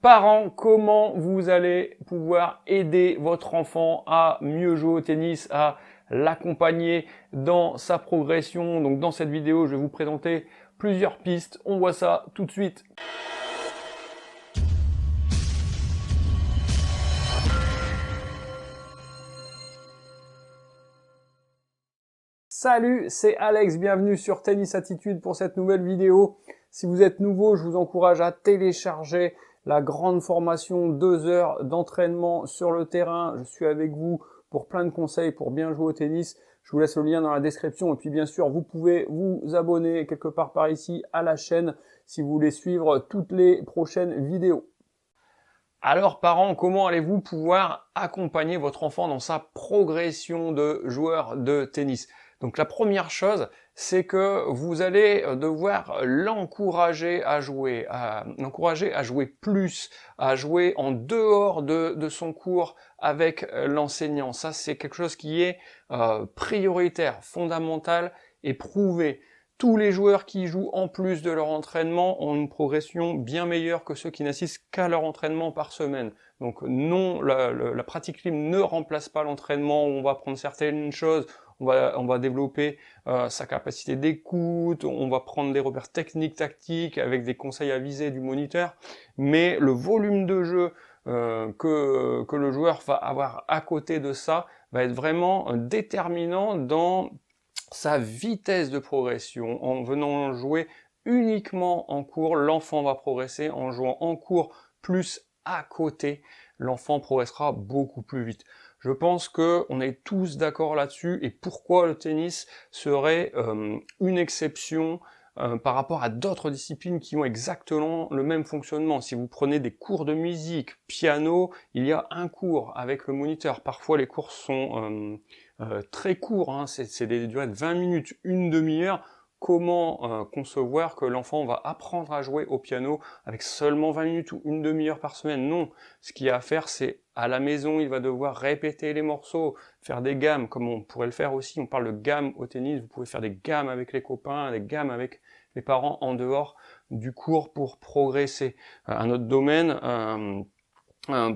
Parents, comment vous allez pouvoir aider votre enfant à mieux jouer au tennis, à l'accompagner dans sa progression. Donc dans cette vidéo, je vais vous présenter plusieurs pistes. On voit ça tout de suite. Salut, c'est Alex, bienvenue sur Tennis Attitude pour cette nouvelle vidéo. Si vous êtes nouveau, je vous encourage à télécharger la grande formation 2 heures d'entraînement sur le terrain. Je suis avec vous pour plein de conseils pour bien jouer au tennis. Je vous laisse le lien dans la description. Et puis bien sûr, vous pouvez vous abonner quelque part par ici à la chaîne si vous voulez suivre toutes les prochaines vidéos. Alors parents, comment allez-vous pouvoir accompagner votre enfant dans sa progression de joueur de tennis? Donc la première chose, c'est que vous allez devoir l'encourager à jouer plus, à jouer en dehors de son cours avec l'enseignant. Ça, c'est quelque chose qui est prioritaire, fondamental et prouvé. Tous les joueurs qui jouent en plus de leur entraînement ont une progression bien meilleure que ceux qui n'assistent qu'à leur entraînement par semaine. Donc non, la pratique libre ne remplace pas l'entraînement. On va apprendre certaines choses, on va développer sa capacité d'écoute, on va prendre des repères techniques, tactiques, avec des conseils avisés du moniteur. Mais le volume de jeu que le joueur va avoir à côté de ça va être vraiment déterminant dans sa vitesse de progression. En venant jouer uniquement en cours, l'enfant va progresser. En jouant en cours plus à côté, l'enfant progressera beaucoup plus vite. Je pense qu'on est tous d'accord là-dessus. Et pourquoi le tennis serait une exception par rapport à d'autres disciplines qui ont exactement le même fonctionnement. Si vous prenez des cours de musique, piano, il y a un cours avec le moniteur. Parfois les cours sont très courts, hein. C'est des durées de 20 minutes, une demi-heure. Comment concevoir que l'enfant va apprendre à jouer au piano avec seulement 20 minutes ou une demi-heure par semaine? Non, ce qu'il y a à faire, c'est à la maison, il va devoir répéter les morceaux, faire des gammes, comme on pourrait le faire aussi. On parle de gammes au tennis, vous pouvez faire des gammes avec les copains, des gammes avec les parents en dehors du cours pour progresser. Un autre domaine,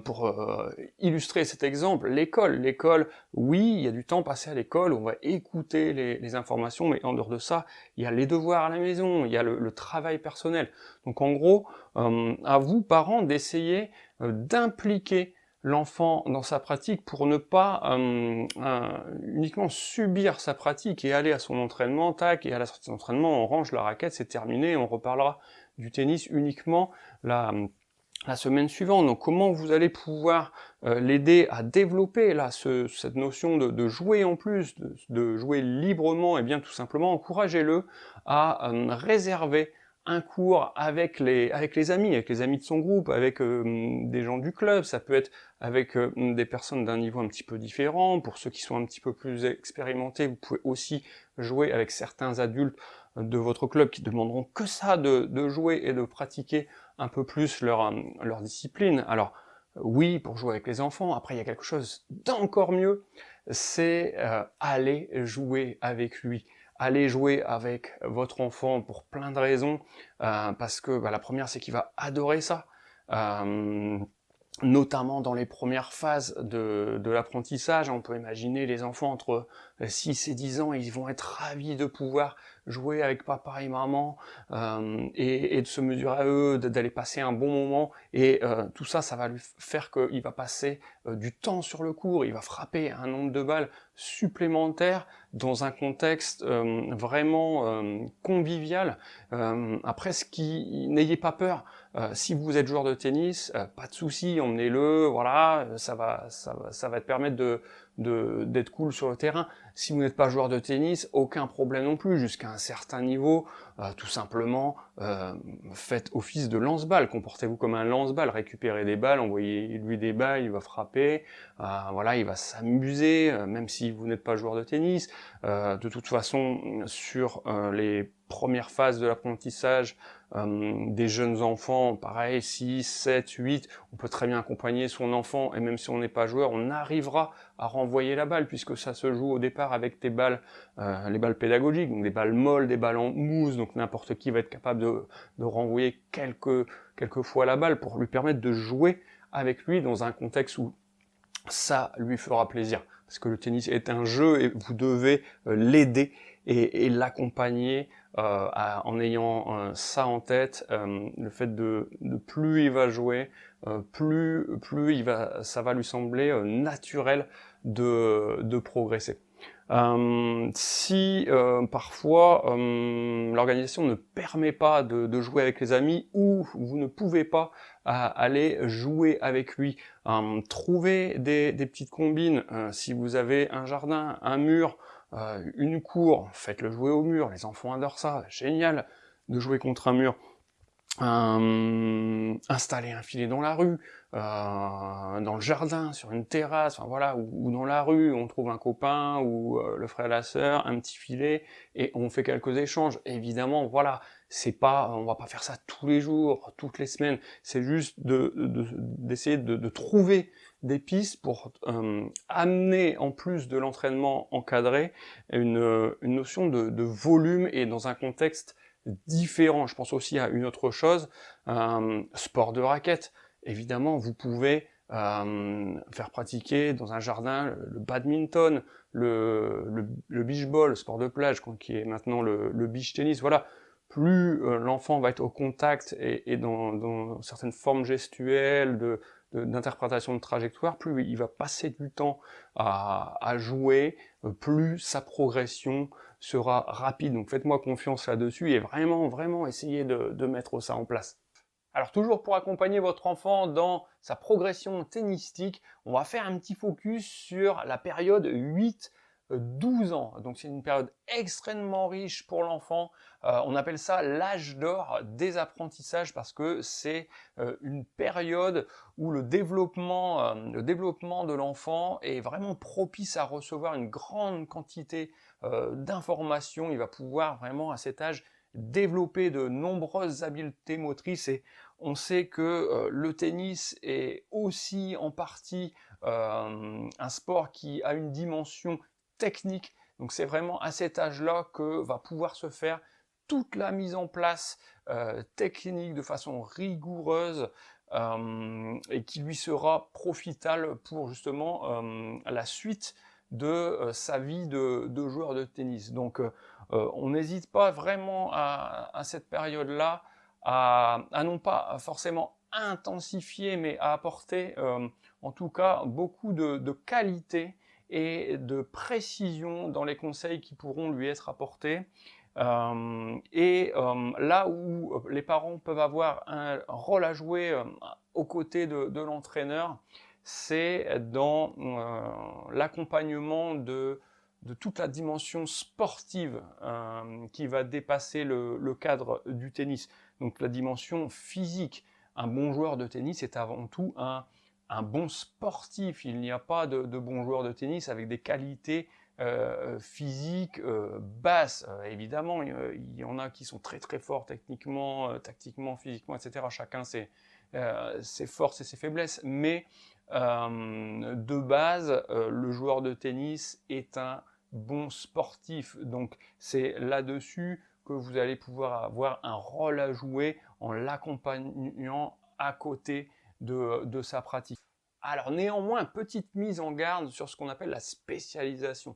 pour illustrer cet exemple, l'école. L'école, oui, il y a du temps passé à l'école, on va écouter les informations, mais en dehors de ça, il y a les devoirs à la maison, il y a le travail personnel. Donc en gros, à vous, parents, d'essayer d'impliquer l'enfant dans sa pratique pour ne pas uniquement subir sa pratique et aller à son entraînement, tac, et à la sortie de l'entraînement, on range la raquette, c'est terminé, on reparlera du tennis uniquement la semaine suivante. Donc comment vous allez pouvoir l'aider à développer là cette notion de jouer en plus, de jouer librement? Et bien tout simplement encouragez-le à réserver un cours avec les amis de son groupe, avec des gens du club. Ça peut être avec des personnes d'un niveau un petit peu différent. Pour ceux qui sont un petit peu plus expérimentés, vous pouvez aussi jouer avec certains adultes de votre club qui demanderont que ça, de jouer et de pratiquer un peu plus leur discipline. Alors oui, pour jouer avec les enfants. Après, il y a quelque chose d'encore mieux, c'est aller jouer avec lui. Allez jouer avec votre enfant pour plein de raisons, parce que la première, c'est qu'il va adorer ça. Notamment dans les premières phases de l'apprentissage. On peut imaginer les enfants entre 6 et 10 ans, ils vont être ravis de pouvoir jouer avec papa et maman, et de se mesurer à eux, d'aller passer un bon moment, et tout ça, ça va lui faire qu'il va passer du temps sur le court, il va frapper un nombre de balles supplémentaire dans un contexte vraiment convivial. Après, n'ayez pas peur. Si vous êtes joueur de tennis, pas de souci, emmenez-le, voilà, ça va te permettre d'être cool sur le terrain. Si vous n'êtes pas joueur de tennis, aucun problème non plus, jusqu'à un certain niveau, tout simplement, faites office de lance-balle, comportez-vous comme un lance-balle, récupérez des balles, envoyez-lui des balles, il va frapper, voilà, il va s'amuser, même si vous n'êtes pas joueur de tennis. De toute façon, sur les première phase de l'apprentissage, des jeunes enfants, pareil, 6, 7, 8, on peut très bien accompagner son enfant, et même si on n'est pas joueur, on arrivera à renvoyer la balle, puisque ça se joue au départ avec des balles, les balles pédagogiques, donc des balles molles, des balles en mousse, donc n'importe qui va être capable de renvoyer quelques fois la balle pour lui permettre de jouer avec lui dans un contexte où ça lui fera plaisir. Parce que le tennis est un jeu et vous devez l'aider et l'accompagner en ayant ça en tête, le fait de plus il va jouer, plus ça va lui sembler naturel de progresser. Si parfois l'organisation ne permet pas de jouer avec les amis ou vous ne pouvez pas aller jouer avec lui, trouvez des petites combines. Si vous avez un jardin, un mur, une cour, faites-le jouer au mur, les enfants adorent ça, génial de jouer contre un mur. Installer un filet dans la rue, dans le jardin, sur une terrasse, enfin voilà, ou dans la rue, on trouve un copain ou le frère et la sœur, un petit filet, et on fait quelques échanges. Évidemment, voilà, on va pas faire ça tous les jours, toutes les semaines. C'est juste d'essayer de trouver des pistes pour amener, en plus de l'entraînement encadré, une notion de volume et dans un contexte différent. Je pense aussi à une autre chose, sport de raquette. Évidemment, vous pouvez faire pratiquer dans un jardin le badminton, le beach ball, sport de plage, qui est maintenant le beach tennis. Voilà, plus l'enfant va être au contact et dans certaines formes gestuelles, d'interprétation de trajectoire, plus il va passer du temps à jouer, plus sa progression sera rapide. Donc faites-moi confiance là-dessus et vraiment essayez de mettre ça en place. Alors toujours pour accompagner votre enfant dans sa progression tennistique, on va faire un petit focus sur la période 8-12 ans. Donc c'est une période extrêmement riche pour l'enfant. On appelle ça l'âge d'or des apprentissages parce que c'est une période où le développement de l'enfant est vraiment propice à recevoir une grande quantité d'informations. Il va pouvoir vraiment à cet âge développer de nombreuses habiletés motrices et on sait que le tennis est aussi en partie un sport qui a une dimension technique. Donc c'est vraiment à cet âge-là que va pouvoir se faire toute la mise en place technique de façon rigoureuse et qui lui sera profitable pour justement la suite de sa vie de joueur de tennis. Donc on n'hésite pas vraiment à cette période-là à non pas forcément intensifier, mais à apporter en tout cas beaucoup de qualité et de précision dans les conseils qui pourront lui être apportés. Là où les parents peuvent avoir un rôle à jouer aux côtés de l'entraîneur, c'est dans l'accompagnement de toute la dimension sportive qui va dépasser le cadre du tennis. Donc la dimension physique. Un bon joueur de tennis est avant tout un bon sportif. Il n'y a pas de bon joueur de tennis avec des qualités physiques basses. Évidemment, il y en a qui sont très forts techniquement, tactiquement, physiquement, etc. Chacun ses forces et ses faiblesses. Mais de base, le joueur de tennis est un bon sportif. Donc c'est là-dessus que vous allez pouvoir avoir un rôle à jouer en l'accompagnant à côté de sa pratique. Alors néanmoins, petite mise en garde sur ce qu'on appelle la spécialisation.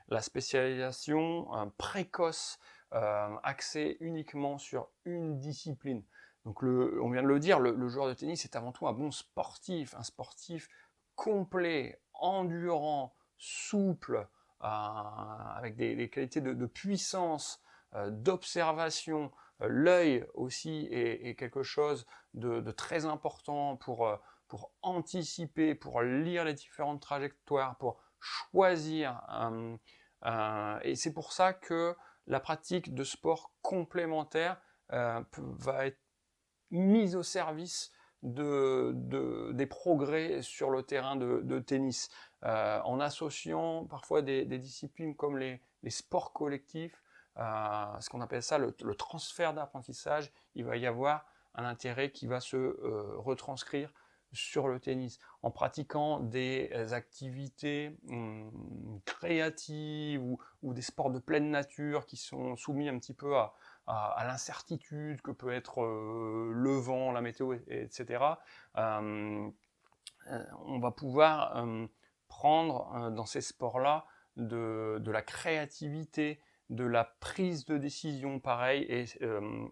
La spécialisation précoce, axée uniquement sur une discipline. Donc on vient de le dire, le joueur de tennis est avant tout un bon sportif, un sportif complet, endurant, souple, avec des qualités de puissance, d'observation. L'œil aussi est quelque chose de très important pour anticiper, pour lire les différentes trajectoires, pour choisir. Et c'est pour ça que la pratique de sport complémentaire va être mise au service des progrès sur le terrain de tennis, en associant parfois des disciplines comme les sports collectifs, ce qu'on appelle ça le transfert d'apprentissage. Il va y avoir un intérêt qui va se retranscrire sur le tennis, en pratiquant des activités créatives ou des sports de pleine nature qui sont soumis un petit peu à l'incertitude que peut être le vent, la météo, etc. On va pouvoir prendre dans ces sports-là de la créativité, de la prise de décision, pareil, et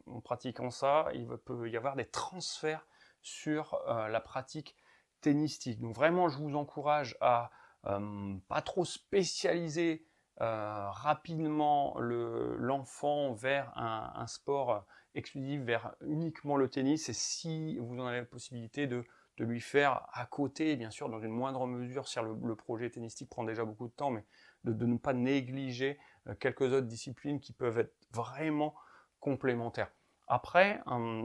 en pratiquant ça, peut y avoir des transferts sur la pratique tennistique. Donc vraiment, je vous encourage à pas trop spécialiser rapidement l'enfant vers un sport exclusif, vers uniquement le tennis, et si vous en avez la possibilité de lui faire à côté, bien sûr, dans une moindre mesure, si le projet tennistique prend déjà beaucoup de temps, mais de ne pas négliger quelques autres disciplines qui peuvent être vraiment complémentaires. Après,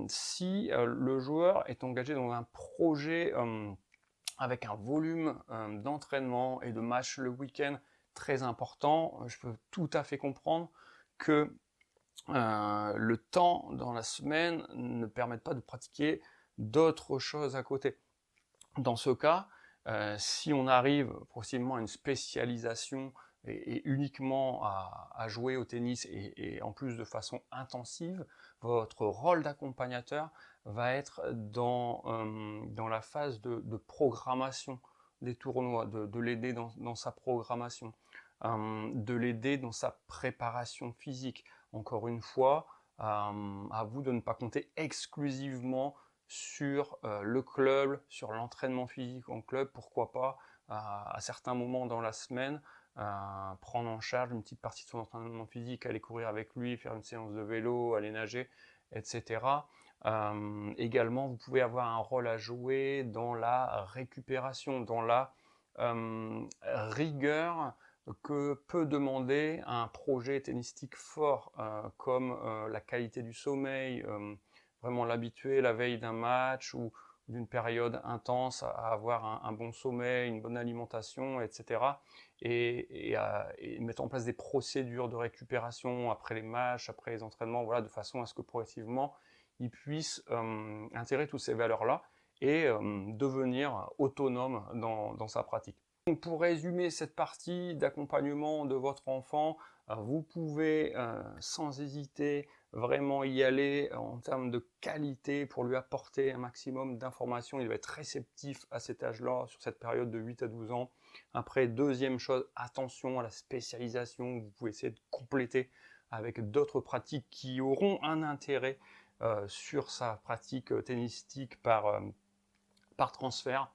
si le joueur est engagé dans un projet avec un volume d'entraînement et de matchs le week-end très important, je peux tout à fait comprendre que le temps dans la semaine ne permette pas de pratiquer d'autres choses à côté. Dans ce cas, si on arrive progressivement à une spécialisation et uniquement à jouer au tennis et en plus de façon intensive, votre rôle d'accompagnateur va être dans la phase de programmation des tournois, de l'aider dans sa programmation, de l'aider dans sa préparation physique. Encore une fois, à vous de ne pas compter exclusivement sur le club, sur l'entraînement physique en club, pourquoi pas à certains moments dans la semaine prendre en charge une petite partie de son entraînement physique, aller courir avec lui, faire une séance de vélo, aller nager, etc. Également, vous pouvez avoir un rôle à jouer dans la récupération, dans la rigueur que peut demander un projet tennistique fort, comme la qualité du sommeil, vraiment l'habituer la veille d'un match ou d'une période intense à avoir un bon sommeil, une bonne alimentation, etc. Et mettre en place des procédures de récupération après les matchs, après les entraînements, voilà, de façon à ce que progressivement, il puisse intégrer toutes ces valeurs-là et devenir autonome dans sa pratique. Donc pour résumer cette partie d'accompagnement de votre enfant, vous pouvez sans hésiter vraiment y aller en termes de qualité pour lui apporter un maximum d'informations. Il va être réceptif à cet âge-là, sur cette période de 8 à 12 ans. Après, deuxième chose, attention à la spécialisation. Vous pouvez essayer de compléter avec d'autres pratiques qui auront un intérêt sur sa pratique tennistique par transfert.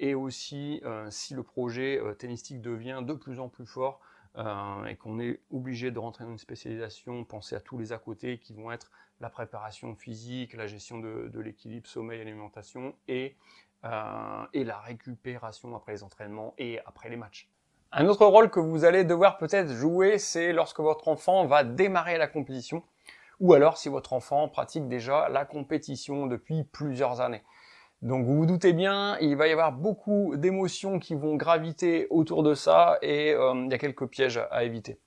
Et aussi, si le projet tennistique devient de plus en plus fort et qu'on est obligé de rentrer dans une spécialisation, pensez à tous les à côté qui vont être la préparation physique, la gestion de l'équilibre sommeil, alimentation et la récupération après les entraînements et après les matchs. Un autre rôle que vous allez devoir peut-être jouer, c'est lorsque votre enfant va démarrer la compétition, ou alors si votre enfant pratique déjà la compétition depuis plusieurs années. Donc vous vous doutez bien, il va y avoir beaucoup d'émotions qui vont graviter autour de ça et il y a quelques pièges à éviter.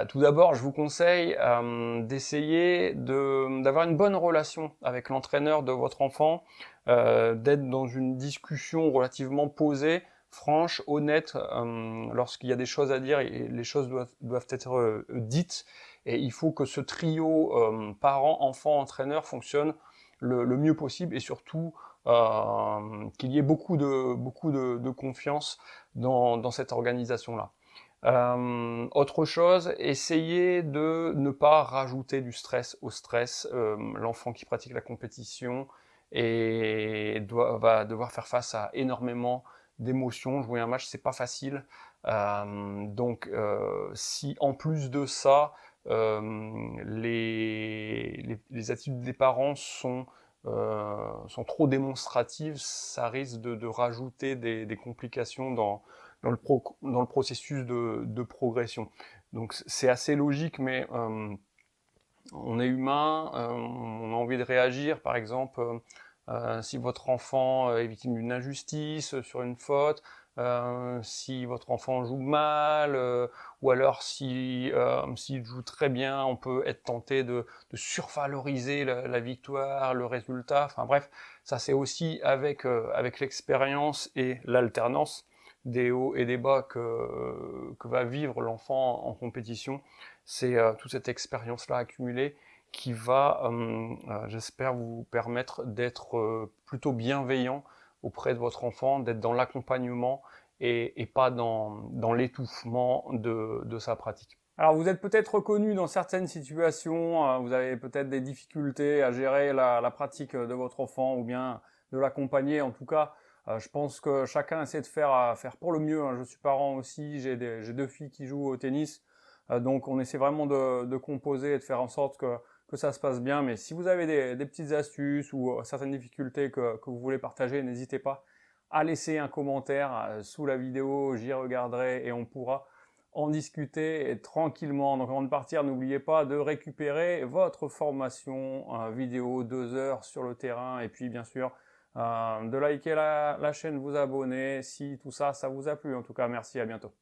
Tout d'abord, je vous conseille d'essayer d'avoir une bonne relation avec l'entraîneur de votre enfant, d'être dans une discussion relativement posée, franche, honnête, lorsqu'il y a des choses à dire, et les choses doivent être dites, et il faut que ce trio parents, enfants, entraîneur fonctionne le mieux possible, et surtout qu'il y ait beaucoup de confiance dans cette organisation-là. Autre chose, essayez de ne pas rajouter du stress au stress. L'enfant qui pratique la compétition va devoir faire face à énormément d'émotions. Jouer un match, c'est pas facile. Donc, si en plus de ça, les attitudes des parents sont trop démonstratives, ça risque de rajouter des complications dans le processus de progression. Donc c'est assez logique, mais on est humain, on a envie de réagir. Par exemple, si votre enfant est victime d'une injustice, sur une faute, si votre enfant joue mal, ou alors si s'il joue très bien, on peut être tenté de survaloriser la victoire, le résultat. Enfin bref, ça c'est aussi avec l'expérience et l'alternance des hauts et des bas que va vivre l'enfant en compétition. C'est toute cette expérience-là accumulée qui va, j'espère, vous permettre d'être plutôt bienveillant auprès de votre enfant, d'être dans l'accompagnement et pas dans l'étouffement de sa pratique. Alors vous êtes peut-être reconnu dans certaines situations, vous avez peut-être des difficultés à gérer la pratique de votre enfant ou bien de l'accompagner. En tout cas, je pense que chacun essaie de faire pour le mieux, hein. Je suis parent aussi, j'ai deux filles qui jouent au tennis, donc on essaie vraiment de composer et de faire en sorte que ça se passe bien. Mais si vous avez des petites astuces ou certaines difficultés que vous voulez partager, n'hésitez pas à laisser un commentaire sous la vidéo, j'y regarderai et on pourra en discuter et tranquillement. Donc avant de partir, n'oubliez pas de récupérer votre formation vidéo 2 heures sur le terrain et puis bien sûr de liker la chaîne, vous abonner si tout ça, ça vous a plu. En tout cas, merci, à bientôt.